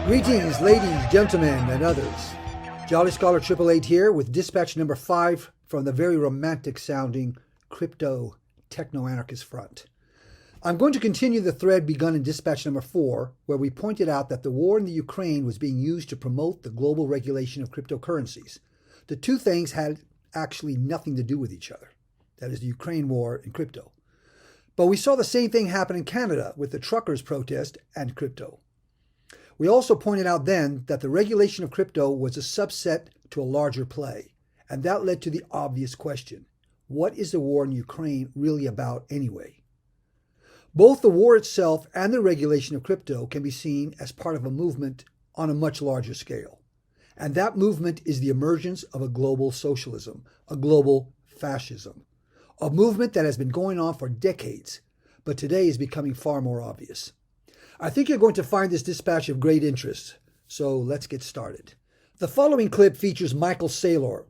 Greetings, ladies, gentlemen, and others. Jolly Scholar 888 here with dispatch number 5 from the very romantic-sounding crypto techno-anarchist front. I'm going to continue the thread begun in dispatch number 4, where we pointed out that the war in the Ukraine was being used to promote the global regulation of cryptocurrencies. The two things had actually nothing to do with each other. That is the Ukraine war and crypto. But we saw the same thing happen in Canada with the truckers' protest and crypto. We also pointed out then that the regulation of crypto was a subset to a larger play, and that led to the obvious question: what is the war in Ukraine really about anyway? Both the war itself and the regulation of crypto can be seen as part of a movement on a much larger scale, and that movement is the emergence of a global socialism, a global fascism, a movement that has been going on for decades, but today is becoming far more obvious. I think you're going to find this dispatch of great interest, so let's get started. The following clip features Michael Saylor,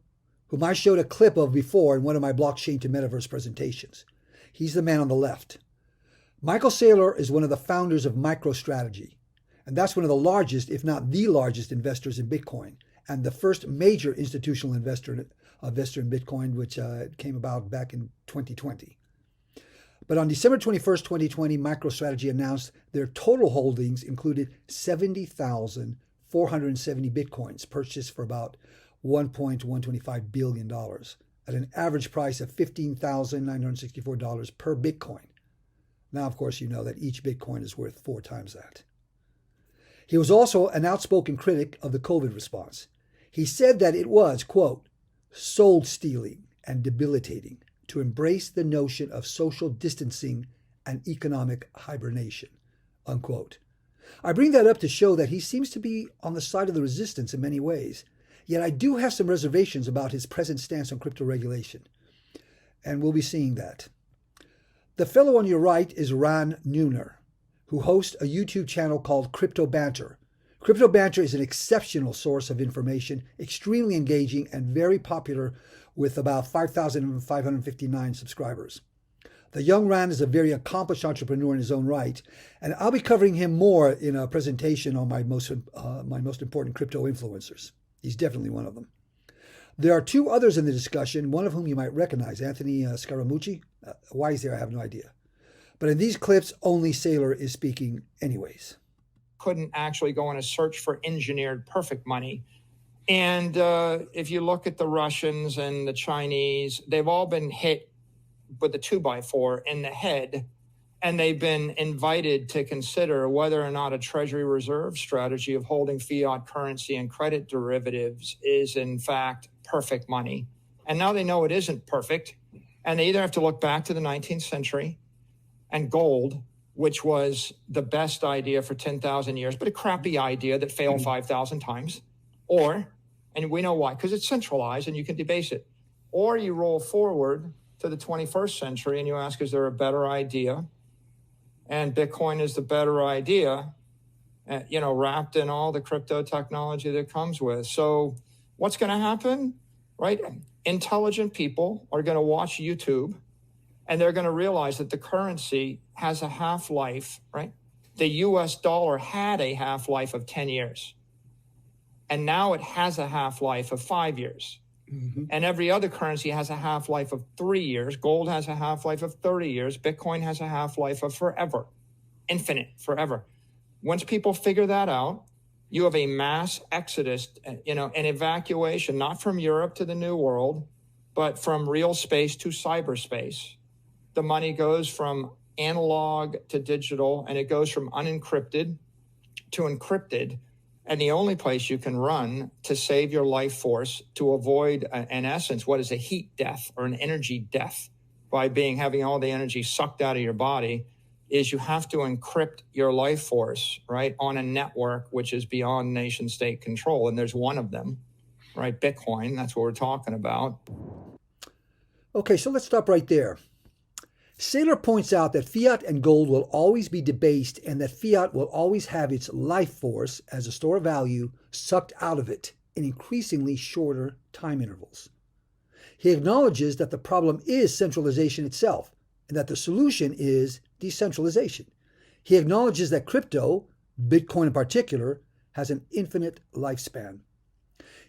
whom I showed a clip of before in one of my blockchain to metaverse presentations. He's the man on the left. Michael Saylor is one of the founders of MicroStrategy, and that's one of the largest, if not the largest, investors in Bitcoin, and the first major institutional investor in Bitcoin, which came about back in 2020. But on December 21st, 2020, MicroStrategy announced their total holdings included 70,470 Bitcoins purchased for about $1.125 billion at an average price of $15,964 per Bitcoin. Now, of course, you know that each Bitcoin is worth 4 times that. He was also an outspoken critic of the COVID response. He said that it was, quote, soul-stealing and debilitating to embrace the notion of social distancing and economic hibernation, unquote. I bring that up to show that he seems to be on the side of the resistance in many ways, yet I do have some reservations about his present stance on crypto regulation, and we'll be seeing that. The fellow on your right is Ran Neuner, who hosts a YouTube channel called Crypto Bantar. Crypto Bantar is an exceptional source of information, extremely engaging and very popular with about 5,559 subscribers. The young Ran is a very accomplished entrepreneur in his own right, and I'll be covering him more in a presentation on my most important crypto influencers. He's definitely one of them. There are 2 others in the discussion, one of whom you might recognize, Anthony Scaramucci. Why he's there, I have no idea. But in these clips, only Saylor is speaking anyways. Couldn't actually go on a search for engineered perfect money. And if you look at the Russians and the Chinese, they've all been hit with a 2x4 in the head, and they've been invited to consider whether or not a Treasury Reserve strategy of holding fiat currency and credit derivatives is in fact perfect money. And now they know it isn't perfect, and they either have to look back to the 19th century and gold, which was the best idea for 10,000 years, but a crappy idea that failed 5,000 times, or, and we know why, because it's centralized and you can debase it, or you roll forward to the 21st century and you ask, is there a better idea? And Bitcoin is the better idea, wrapped in all the crypto technology that comes with. So what's going to happen, right? Intelligent people are going to watch YouTube, and they're going to realize that the currency has a half-life, right? The US dollar had a half-life of 10 years. And now it has a half-life of 5 years. Mm-hmm. And every other currency has a half-life of 3 years. Gold has a half-life of 30 years. Bitcoin has a half-life of forever. Infinite, forever. Once people figure that out, you have a mass exodus, an evacuation, not from Europe to the New World, but from real space to cyberspace. The money goes from analog to digital, and it goes from unencrypted to encrypted. And the only place you can run to save your life force, to avoid, in essence, what is a heat death or an energy death by having all the energy sucked out of your body, is you have to encrypt your life force, right, on a network which is beyond nation state control. And there's one of them, right? Bitcoin, that's what we're talking about. Okay, so let's stop right there. Saylor points out that fiat and gold will always be debased, and that fiat will always have its life force as a store of value sucked out of it in increasingly shorter time intervals. He acknowledges that the problem is centralization itself, and that the solution is decentralization. He acknowledges that crypto, Bitcoin in particular, has an infinite lifespan.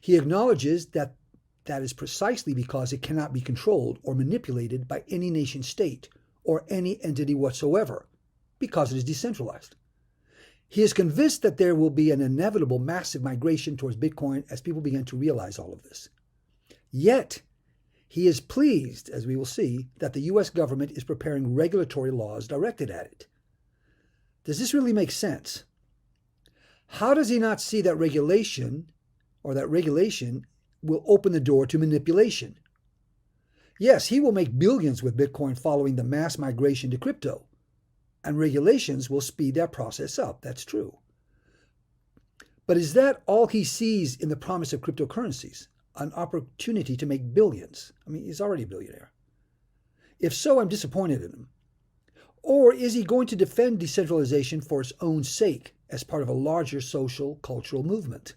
He acknowledges that that is precisely because it cannot be controlled or manipulated by any nation state or any entity whatsoever, because it is decentralized. He is convinced that there will be an inevitable massive migration towards Bitcoin as people begin to realize all of this. Yet, he is pleased, as we will see, that the U.S. government is preparing regulatory laws directed at it. Does this really make sense? How does he not see that regulation will open the door to manipulation? Yes, he will make billions with Bitcoin following the mass migration to crypto, and regulations will speed that process up. That's true. But is that all he sees in the promise of cryptocurrencies? An opportunity to make billions? I mean, he's already a billionaire. If so, I'm disappointed in him. Or is he going to defend decentralization for its own sake as part of a larger social, cultural movement?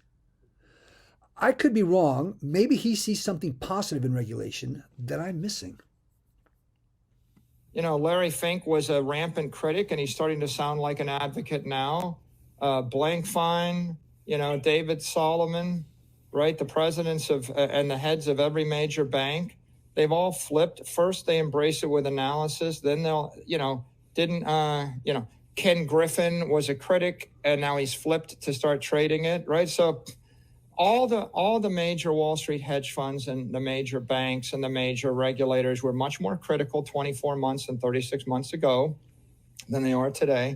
I could be wrong. Maybe he sees something positive in regulation that I'm missing. You know, Larry Fink was a rampant critic, and he's starting to sound like an advocate now. Blankfein, David Solomon, right? The presidents of and the heads of every major bank, they've all flipped. First, they embrace it with analysis. Then they'll, Ken Griffin was a critic, and now he's flipped to start trading it, right? So all the major Wall Street hedge funds and the major banks and the major regulators were much more critical 24 months and 36 months ago than they are today.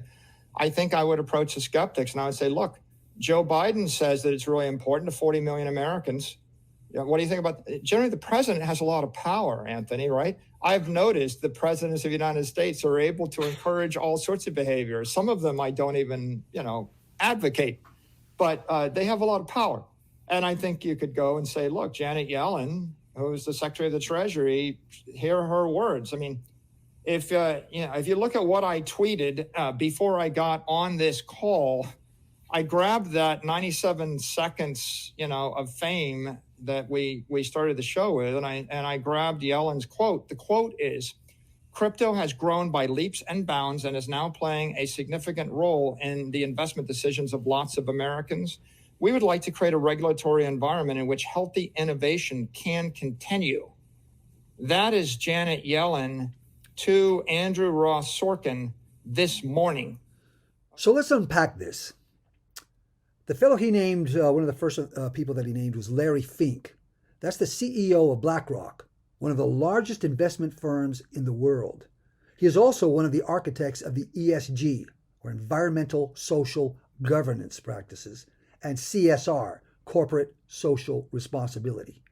I think I would approach the skeptics and I would say, look, Joe Biden says that it's really important to 40 million Americans. What do you think about, generally the president has a lot of power, Anthony, right? I've noticed the presidents of the United States are able to encourage all sorts of behaviors. Some of them I don't even, advocate, but they have a lot of power. And I think you could go and say, look, Janet Yellen, who's the Secretary of the Treasury, hear her words. I mean, if you look at what I tweeted before I got on this call, I grabbed that 97 seconds, of fame that we started the show with, and I grabbed Yellen's quote. The quote is, "Crypto has grown by leaps and bounds and is now playing a significant role in the investment decisions of lots of Americans. We would like to create a regulatory environment in which healthy innovation can continue." That is Janet Yellen to Andrew Ross Sorkin this morning. So let's unpack this. The fellow he named, one of the first people that he named was Larry Fink. That's the CEO of BlackRock, one of the largest investment firms in the world. He is also one of the architects of the ESG, or Environmental Social Governance Practices, and CSR, Corporate Social Responsibility.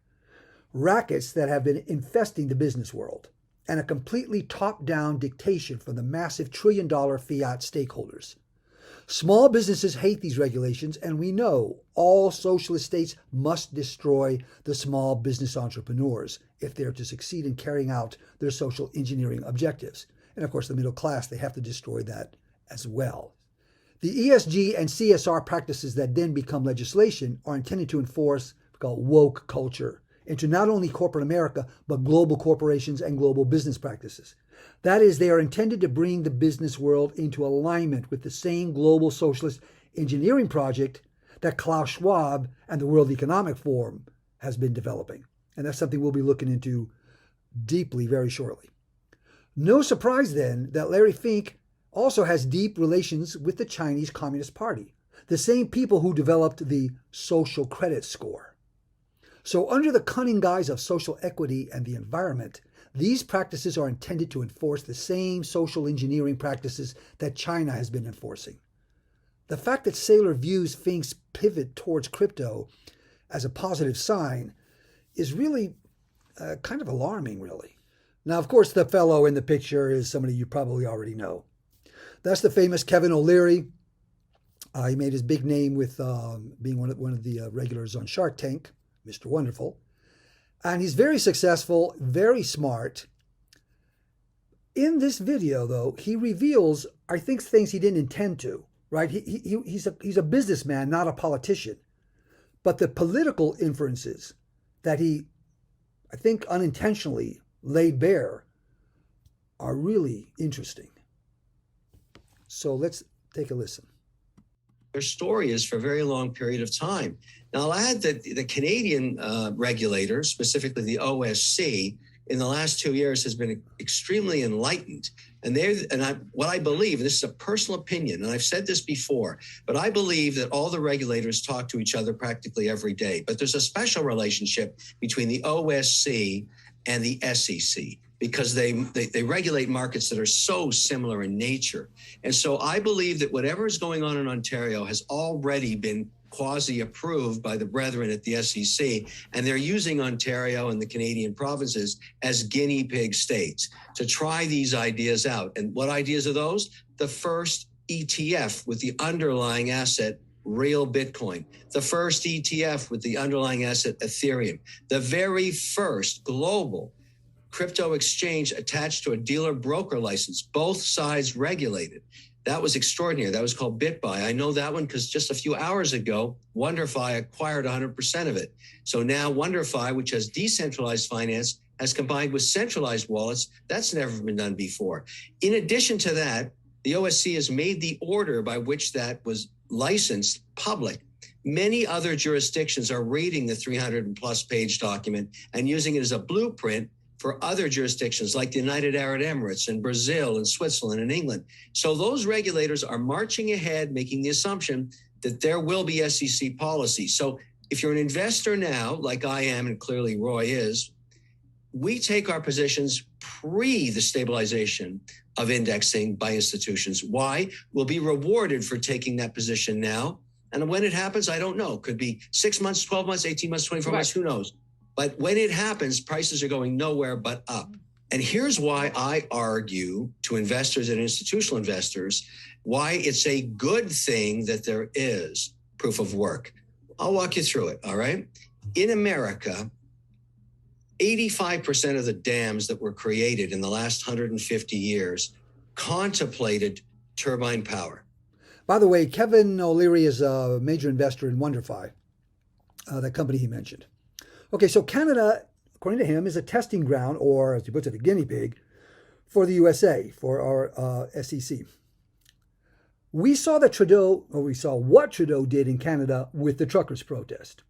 Rackets that have been infesting the business world, and a completely top-down dictation from the massive trillion-dollar fiat stakeholders. Small businesses hate these regulations, and we know all socialist states must destroy the small business entrepreneurs if they're to succeed in carrying out their social engineering objectives. And of course, the middle class, they have to destroy that as well. The ESG and CSR practices that then become legislation are intended to enforce what's called woke culture into not only corporate America, but global corporations and global business practices. That is, they are intended to bring the business world into alignment with the same global socialist engineering project that Klaus Schwab and the World Economic Forum has been developing. And that's something we'll be looking into deeply very shortly. No surprise then that Larry Fink also has deep relations with the Chinese Communist Party, the same people who developed the social credit score. So under the cunning guise of social equity and the environment, these practices are intended to enforce the same social engineering practices that China has been enforcing. The fact that Saylor views Fink's pivot towards crypto as a positive sign is really kind of alarming, really. Now, of course, the fellow in the picture is somebody you probably already know. That's the famous Kevin O'Leary. He made his big name with being one of the regulars on Shark Tank, Mr. Wonderful. And he's very successful, very smart. In this video, though, he reveals, I think, things he didn't intend to, right? He's a businessman, not a politician. But the political inferences that he, I think, unintentionally laid bare are really interesting. So let's take a listen. their story is for a very long period of time. Now, I'll add that the Canadian regulators, specifically the OSC, in the last 2 years has been extremely enlightened. And what I believe, and this is a personal opinion, and I've said this before, but I believe that all the regulators talk to each other practically every day. But there's a special relationship between the OSC and the SEC because they regulate markets that are so similar in nature. And so I believe that whatever is going on in Ontario has already been quasi-approved by the brethren at the SEC, and they're using Ontario and the Canadian provinces as guinea pig states to try these ideas out. And what ideas are those? The first ETF with the underlying asset, real Bitcoin. The first ETF with the underlying asset, Ethereum. The very first global crypto exchange attached to a dealer broker license, both sides regulated. That was extraordinary. That was called BitBuy. I know that one because just a few hours ago, WonderFi acquired 100% of it. So now WonderFi, which has decentralized finance, has combined with centralized wallets. That's never been done before. In addition to that, the OSC has made the order by which that was licensed public. Many other jurisdictions are reading the 300+ page document and using it as a blueprint for other jurisdictions like the United Arab Emirates and Brazil and Switzerland and England. So those regulators are marching ahead, making the assumption that there will be SEC policy. So if you're an investor now, like I am, and clearly Roy is, we take our positions pre the stabilization of indexing by institutions. Why? We'll be rewarded for taking that position now. And when it happens, I don't know. Could be 6 months, 12 months, 18 months, 24 months, who knows? But when it happens, prices are going nowhere but up. And here's why I argue to investors and institutional investors why it's a good thing that there is proof of work. I'll walk you through it, all right? In America, 85% of the dams that were created in the last 150 years contemplated turbine power. By the way, Kevin O'Leary is a major investor in WonderFi, that company he mentioned. Okay, so Canada, according to him, is a testing ground, or as he puts it, a guinea pig, for the USA, for our SEC. We saw what Trudeau did in Canada with the truckers' protest.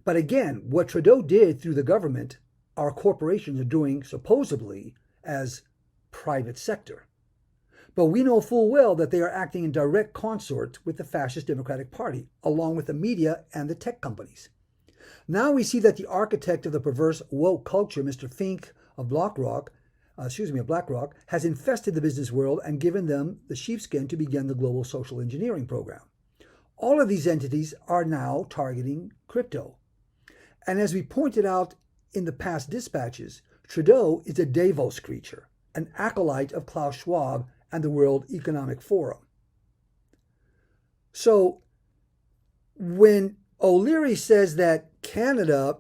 But again, what Trudeau did through the government, our corporations are doing supposedly as private sector. But we know full well that they are acting in direct consort with the fascist Democratic Party, along with the media and the tech companies. Now we see that the architect of the perverse woke culture, Mr. Fink of BlackRock, has infested the business world and given them the sheepskin to begin the global social engineering program. All of these entities are now targeting crypto. And as we pointed out in the past dispatches, Trudeau is a Devos creature, an acolyte of Klaus Schwab and the World Economic Forum. So when O'Leary says that Canada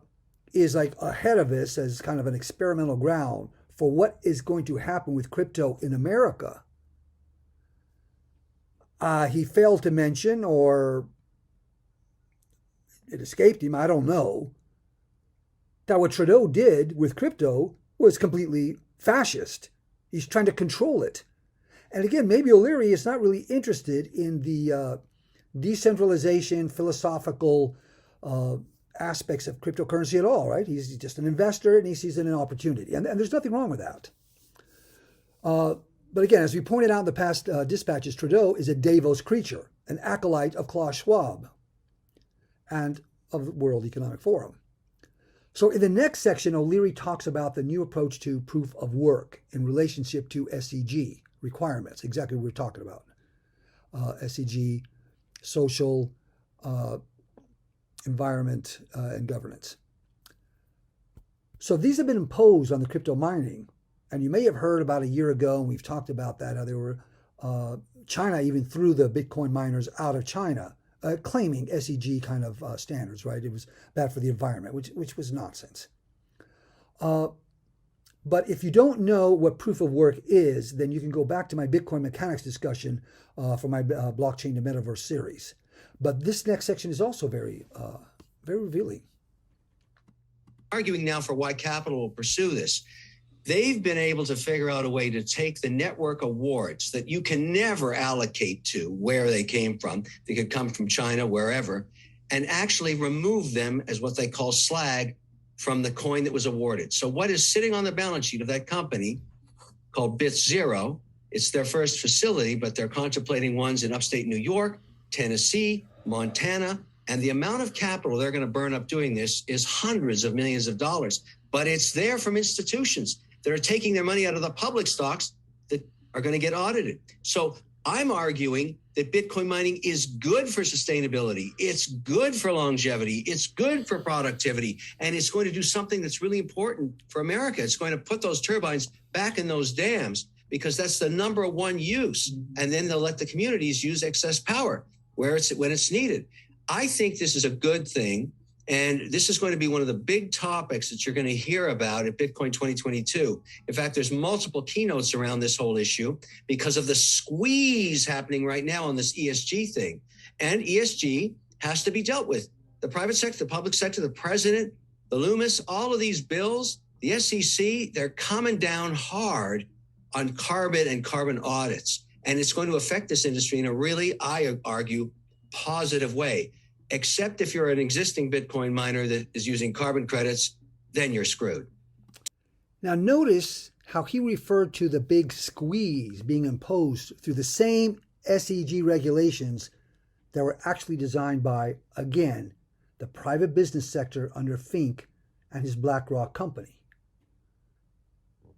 is like ahead of us as kind of an experimental ground for what is going to happen with crypto in America, he failed to mention, or it escaped him, I don't know, that what Trudeau did with crypto was completely fascist. He's trying to control it. And again, maybe O'Leary is not really interested in the decentralization, philosophical aspects of cryptocurrency at all, right? He's just an investor and he sees it as an opportunity. And there's nothing wrong with that. But again, as we pointed out in the past dispatches, Trudeau is a Devos creature, an acolyte of Klaus Schwab and of the World Economic Forum. So in the next section, O'Leary talks about the new approach to proof of work in relationship to SEG requirements, exactly what we're talking about. SEG, social, environment, and governance. So these have been imposed on the crypto mining. And you may have heard about a year ago, and we've talked about that, how there were, China even threw the Bitcoin miners out of China, claiming SEG kind of standards, right? It was bad for the environment, which was nonsense. But if you don't know what proof of work is, then you can go back to my Bitcoin mechanics discussion for my blockchain to metaverse series. But this next section is also very revealing. Arguing now for why capital will pursue this. they've been able to figure out a way to take the network awards that you can never allocate to where they came from. They could come from China, wherever, and actually remove them as what they call slag from the coin that was awarded. So what is sitting on the balance sheet of that company called Bits Zero, it's their first facility, but they're contemplating ones in upstate New York, Tennessee, Montana, and the amount of capital they're going to burn up doing this is hundreds of millions of dollars. But it's there from institutions that are taking their money out of the public stocks that are going to get audited. So I'm arguing that Bitcoin mining is good for sustainability. It's good for longevity. It's good for productivity. And it's going to do something that's really important for America. It's going to put those turbines back in those dams because that's the number one use. And then they'll let the communities use excess power when it's needed. I think this is a good thing. And this is going to be one of the big topics that you're going to hear about at Bitcoin 2022. In fact, there's multiple keynotes around this whole issue because of the squeeze happening right now on this ESG thing. And ESG has to be dealt with. The private sector, the public sector, the president, the Loomis, all of these bills, the SEC, they're coming down hard on carbon and carbon audits. And it's going to affect this industry in a really, I argue, positive way. Except if you're an existing Bitcoin miner that is using carbon credits, then you're screwed. Now notice how he referred to the big squeeze being imposed through the same SEG regulations that were actually designed by, again, the private business sector under Fink and his BlackRock company.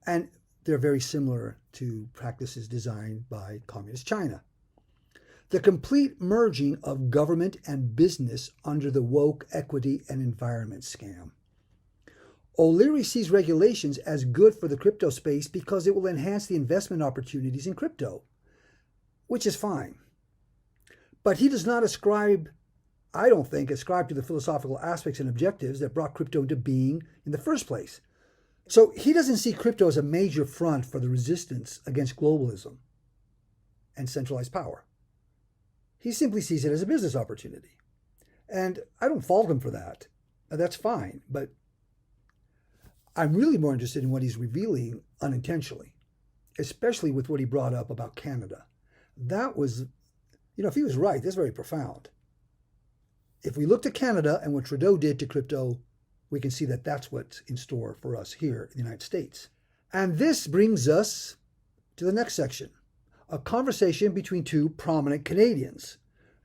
And they're very similar to practices designed by Communist China. The complete merging of government and business under the woke equity and environment scam. O'Leary sees regulations as good for the crypto space because it will enhance the investment opportunities in crypto, which is fine. But he does not ascribe to the philosophical aspects and objectives that brought crypto into being in the first place. So he doesn't see crypto as a major front for the resistance against globalism and centralized power. He simply sees it as a business opportunity. And I don't fault him for that. That's fine. But I'm really more interested in what he's revealing unintentionally, especially with what he brought up about Canada. That was, if he was right, that's very profound. If we look to Canada and what Trudeau did to crypto, we can see that that's what's in store for us here in the United States. And this brings us to the next section. A conversation between two prominent Canadians,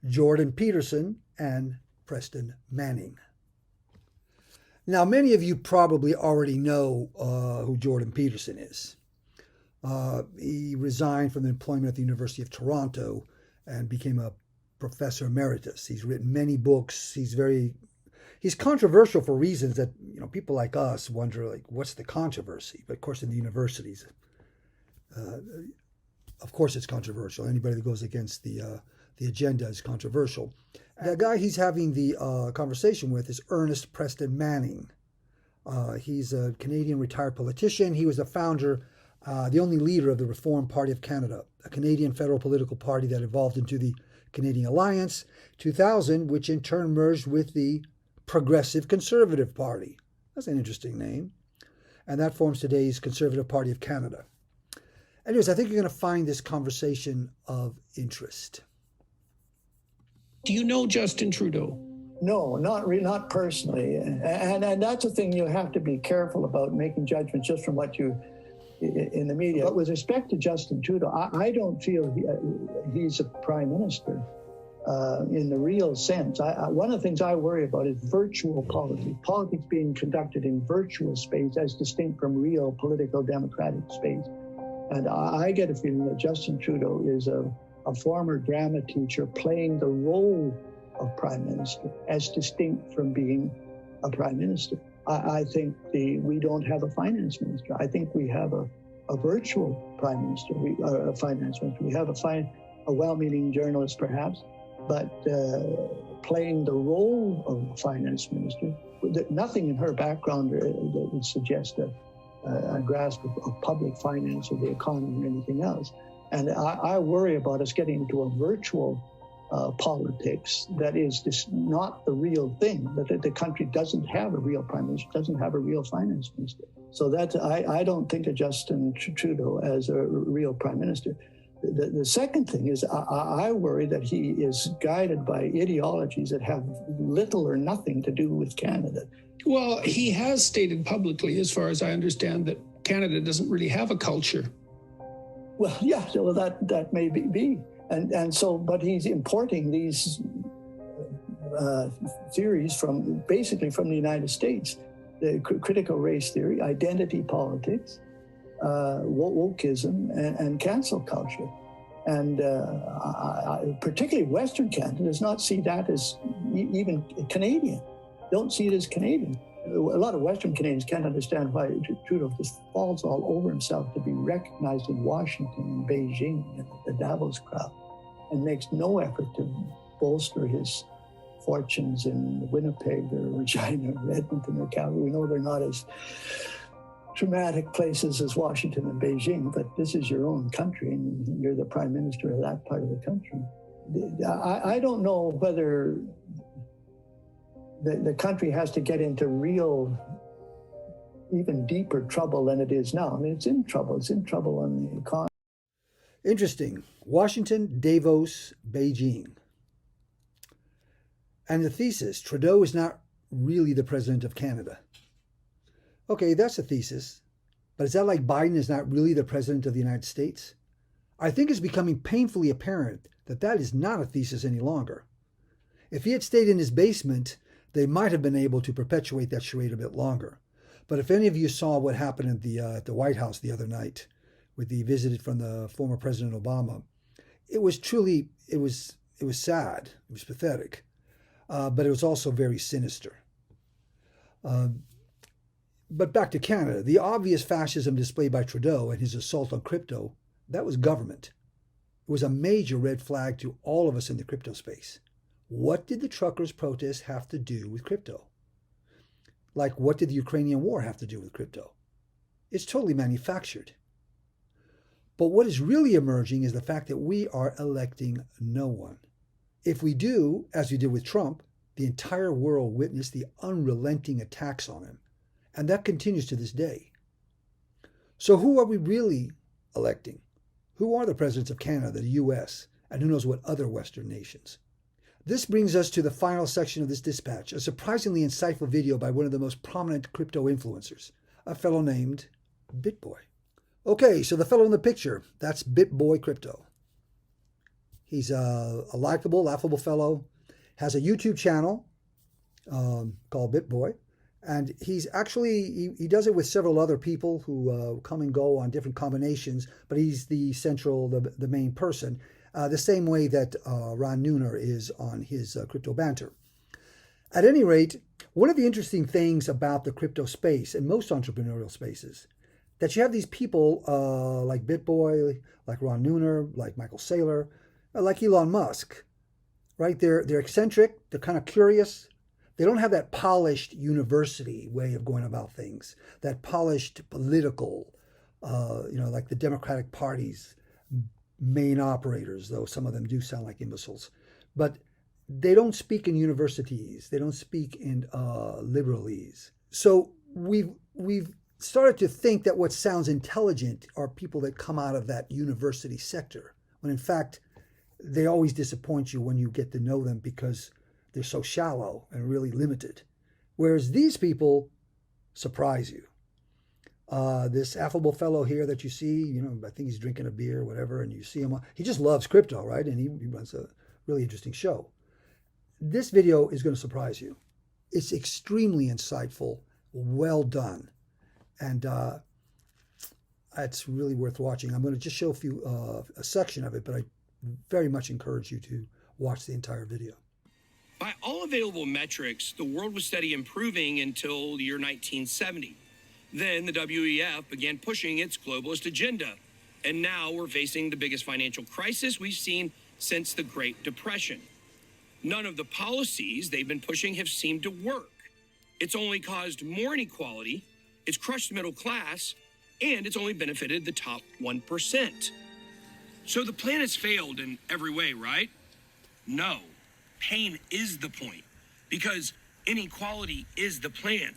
Jordan Peterson and Preston Manning. Now, many of you probably already know who Jordan Peterson is. He resigned from employment at the University of Toronto and became a professor emeritus. He's written many books. He's controversial for reasons that people like us wonder, what's the controversy? But of course, in the universities, of course, it's controversial. Anybody that goes against the agenda is controversial. The guy he's having the conversation with is Ernest Preston Manning. He's a Canadian retired politician. He was the founder, the only leader of the Reform Party of Canada, a Canadian federal political party that evolved into the Canadian Alliance 2000, which in turn merged with the Progressive Conservative Party. That's an interesting name. And that forms today's Conservative Party of Canada. Anyways, I think you're going to find this conversation of interest. Do you know Justin Trudeau? No, not personally. And that's a thing you have to be careful about, making judgments just from what you in the media. But with respect to Justin Trudeau, I don't feel he's a prime minister in the real sense. One of the things I worry about is virtual politics being conducted in virtual space as distinct from real political democratic space. And I get a feeling that Justin Trudeau is a former drama teacher playing the role of prime minister as distinct from being a prime minister. I think we don't have a finance minister. I think we have a virtual prime minister, a finance minister. We have a well-meaning journalist perhaps, but playing the role of a finance minister. Nothing in her background that would suggest a grasp of public finance or the economy or anything else. And I worry about us getting into a virtual politics that is just not the real thing, that the country doesn't have a real prime minister, doesn't have a real finance minister. So that I don't think of Justin Trudeau as a real prime minister. The second thing is I worry that he is guided by ideologies that have little or nothing to do with Canada. Well, he has stated publicly, as far as I understand, that Canada doesn't really have a culture. Well, yeah, well, that may be. And so, but he's importing these theories basically from the United States, the critical race theory, identity politics, wokeism, and cancel culture. And particularly Western Canada does not see that as even Canadian, don't see it as Canadian. A lot of Western Canadians can't understand why Trudeau just falls all over himself to be recognized in Washington and Beijing and the Davos crowd, and makes no effort to bolster his fortunes in Winnipeg or Regina or Edmonton or Calgary. We know they're not as dramatic places as Washington and Beijing, but this is your own country and you're the prime minister of that part of the country. I don't know whether the country has to get into real, even deeper trouble than it is now. I mean, it's in trouble. It's in trouble on the economy. Interesting. Washington, Devos, Beijing. And the thesis, Trudeau is not really the president of Canada. Okay, that's a thesis. But is that like Biden is not really the president of the United States? I think it's becoming painfully apparent that that is not a thesis any longer. If he had stayed in his basement, they might have been able to perpetuate that charade a bit longer. But if any of you saw what happened at the White House the other night with the visit from the former President Obama, it was truly, it was sad. It was pathetic. But it was also very sinister. But back to Canada, the obvious fascism displayed by Trudeau and his assault on crypto, that was government. It was a major red flag to all of us in the crypto space. What did the truckers' protest have to do with crypto? Like, what did the Ukrainian war have to do with crypto? It's totally manufactured. But what is really emerging is the fact that we are electing no one. If we do, as we did with Trump, the entire world witnessed the unrelenting attacks on him. And that continues to this day. So who are we really electing? Who are the presidents of Canada, the US, and who knows what other Western nations? This brings us to the final section of this dispatch, a surprisingly insightful video by one of the most prominent crypto influencers, a fellow named BitBoy. Okay, so the fellow in the picture, that's BitBoy Crypto. He's a likable, laughable fellow, has a YouTube channel called BitBoy, and he's actually, he does it with several other people who come and go on different combinations, but he's the central, the main person, the same way that Ron Nooner is on his crypto banter. At any rate, one of the interesting things about the crypto space and most entrepreneurial spaces, that you have these people like BitBoy, like Ron Nooner, like Michael Saylor, like Elon Musk, right? They're eccentric, they're kind of curious. They don't have that polished university way of going about things, that polished political, like the Democratic Party's main operators, though some of them do sound like imbeciles. But they don't speak in universities. They don't speak in liberalese. So we've started to think that what sounds intelligent are people that come out of that university sector, when in fact, they always disappoint you when you get to know them because they're so shallow and really limited. Whereas these people surprise you. This affable fellow here that you see, I think he's drinking a beer or whatever, and you see him, he just loves crypto, right? And he runs a really interesting show. This video is going to surprise you. It's extremely insightful, well done, and it's really worth watching. I'm going to just show a section of it, but I very much encourage you to watch the entire video. By all available metrics, the world was steady improving until the year 1970. Then the WEF began pushing its globalist agenda, and now we're facing the biggest financial crisis we've seen since the Great Depression. None of the policies they've been pushing have seemed to work. It's only caused more inequality, it's crushed the middle class, and it's only benefited the top 1%. So the plan has failed in every way, right? No, pain is the point, because inequality is the plan.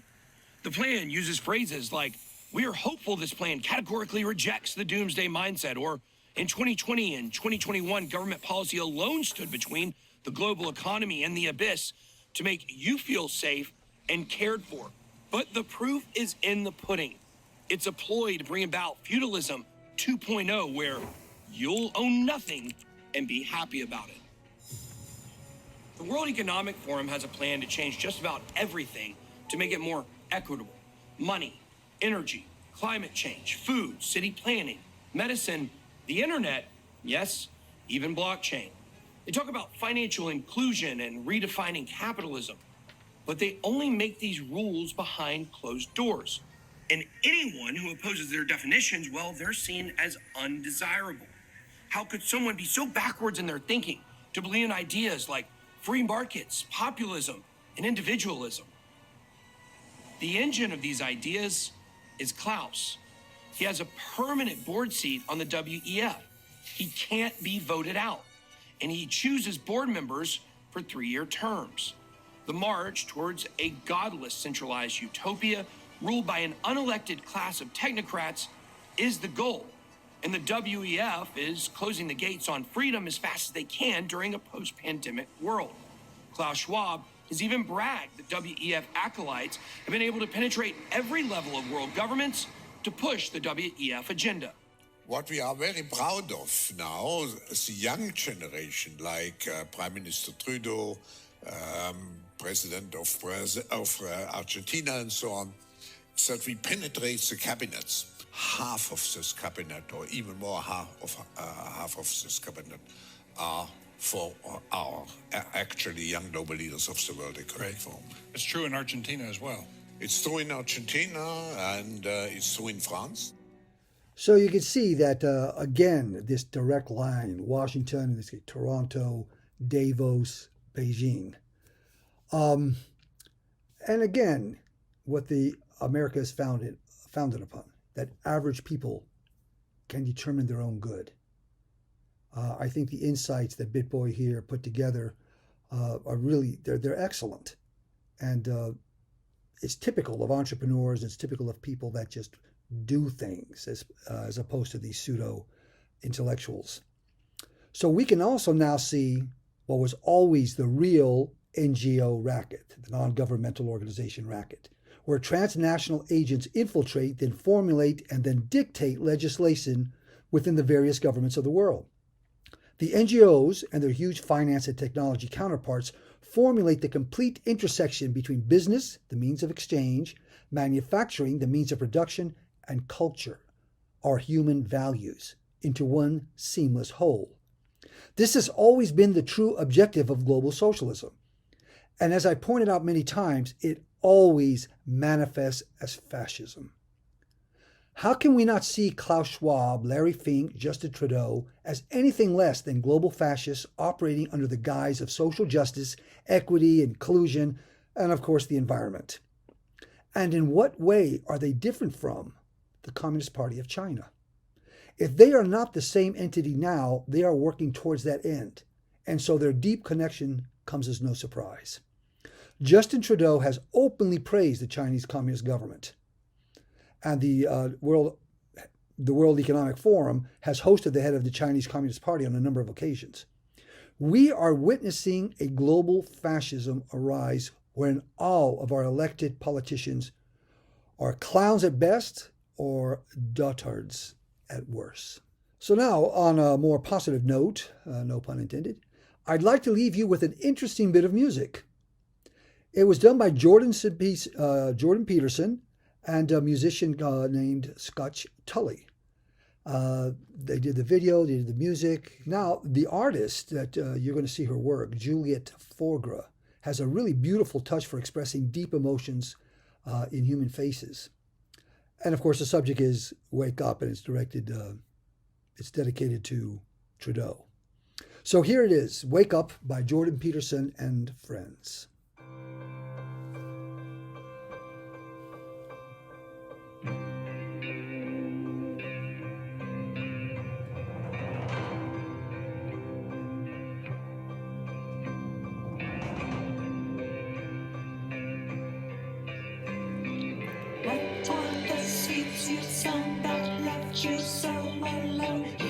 The plan uses phrases like, "We are hopeful this plan categorically rejects the doomsday mindset," or "In 2020 and 2021, government policy alone stood between the global economy and the abyss to make you feel safe and cared for." But the proof is in the pudding. It's a ploy to bring about feudalism 2.0, where you'll own nothing and be happy about it. The World Economic Forum has a plan to change just about everything to make it more equitable. Money, energy, climate change, food, city planning, medicine, the internet, yes, even blockchain. They talk about financial inclusion and redefining capitalism, but they only make these rules behind closed doors. And anyone who opposes their definitions, well, they're seen as undesirable. How could someone be so backwards in their thinking to believe in ideas like free markets, populism, and individualism? The engine of these ideas is Klaus. He has a permanent board seat on the WEF. He can't be voted out, and he chooses board members for 3-year terms. The march towards a godless centralized utopia ruled by an unelected class of technocrats is the goal. And the WEF is closing the gates on freedom as fast as they can during a post-pandemic world. Klaus Schwab has even bragged that WEF acolytes have been able to penetrate every level of world governments to push the WEF agenda. What we are very proud of now, the young generation, like Prime Minister Trudeau, President of Argentina, and so on, is that we penetrate the cabinets. Half of this cabinet, or even more, half of this cabinet, are for our actually young global leaders of the World Economic Forum. It's true in Argentina as well. It's true in Argentina, and it's true in France. So you can see that, again, this direct line, Washington, in this case, Toronto, Devos, Beijing. And again, what the America is founded upon, that average people can determine their own good. I think the insights that BitBoy here put together are really, they're excellent. And it's typical of entrepreneurs, it's typical of people that just do things as opposed to these pseudo intellectuals. So we can also now see what was always the real NGO racket, the non-governmental organization racket, where transnational agents infiltrate, then formulate, and then dictate legislation within the various governments of the world. The NGOs and their huge finance and technology counterparts formulate the complete intersection between business, the means of exchange, manufacturing, the means of production, and culture, our human values, into one seamless whole. This has always been the true objective of global socialism. And as I pointed out many times, it always manifests as fascism. How can we not see Klaus Schwab, Larry Fink, Justin Trudeau as anything less than global fascists operating under the guise of social justice, equity, inclusion, and of course the environment? And in what way are they different from the Communist Party of China? If they are not the same entity now, they are working towards that end. And so their deep connection comes as no surprise. Justin Trudeau has openly praised the Chinese Communist government. And the World Economic Forum has hosted the head of the Chinese Communist Party on a number of occasions. We are witnessing a global fascism arise wherein all of our elected politicians are clowns at best or dotards at worst. So now, on a more positive note, no pun intended, I'd like to leave you with an interesting bit of music. It was done by Jordan Peterson and a musician named Skutch Tully. They did the video, they did the music. Now, the artist that you're going to see her work, Juliette Fogra, has a really beautiful touch for expressing deep emotions in human faces. And of course, the subject is Wake Up, and it's dedicated to Trudeau. So here it is, Wake Up by Jordan Peterson and friends. you so, but left you so alone.